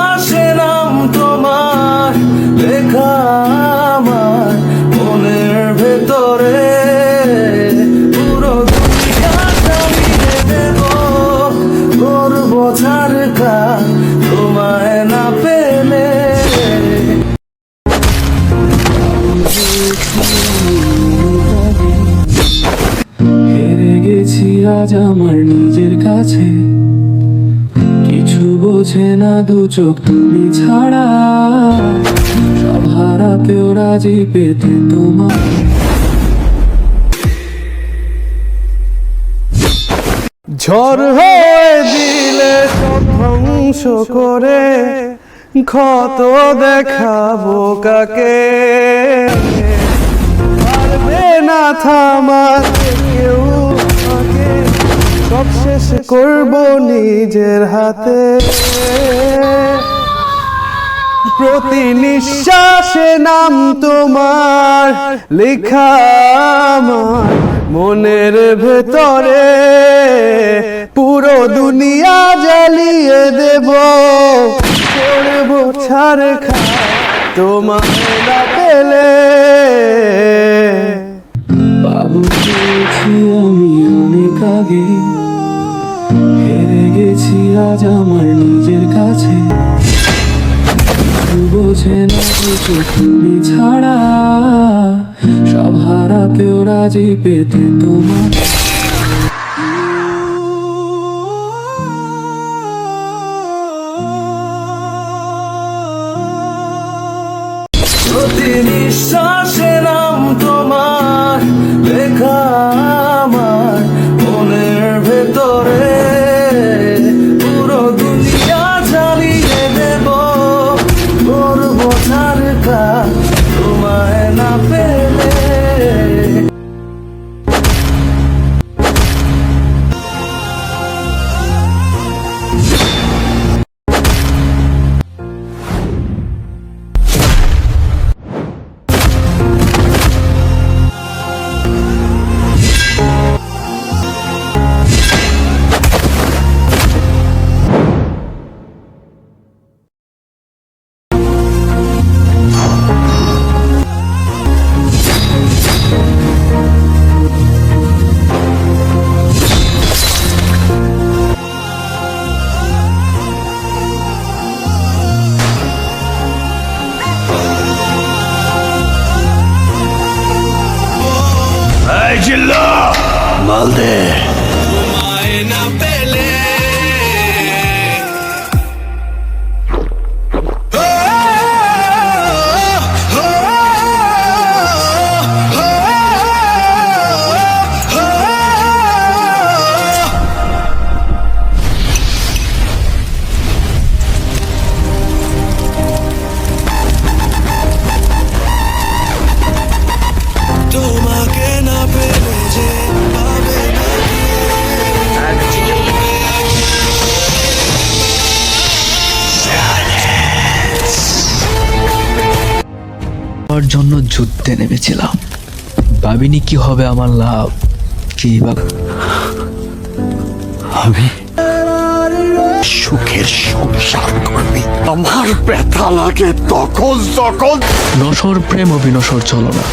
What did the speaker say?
নিঃশ্বাসে নাম তোমার লেখা আমার মনের ভেতরে, পুরো দুনিয়া চালিয়ে দেব, করবো ছাড়কা তোমায় না পেলে। হেরে গেছি আজ আমার নিজের কাছে, কিছু বোঝে না দু চোখ তুমি ছাড়া, সব হারাতেও রাজি পেতে তোমার। ঝড় হয়ে দিলে সব ধ্বংস করে, ক্ষত দেখাবো কাকে, পারবে না থামাতে কেউ আমাকে, সব শেষ করবো নিজের হাতে। প্রতি নিঃশ্বাসে নাম তোমার লেখা আমার মনের ভেতরে, পুরো দুনিয়া জ্বালিয়ে দেব, করবো ছাড়খা তোমায় না পেলে। বাবু পেয়েছি আমি অনেক আগে, হেরে গেছি আজ আমার নিজের কাছে, বোঝে না কিছু তুমি ছাড়া, সব হারাতেও রাজি পেতে তোমার। প্রতি নিঃশ্বাসে নাম তোমার লেখা আমার মনের ভেতরে, পুরো দুনিয়া জ্বালিয়ে দেব, করবো ছাড়কা তোমায় না পেলে। মালদে না পেলে তোমাকে না পেলে যে পাবে না আমার জন্য যুদ্ধে নেমেছিলাম, ভাবিনি কি হবে আমার লাভ, কি আমি সুখের সংসার করবি। আমার ব্যথা লাগে তখন নশর প্রেম অবিনশর চলো না।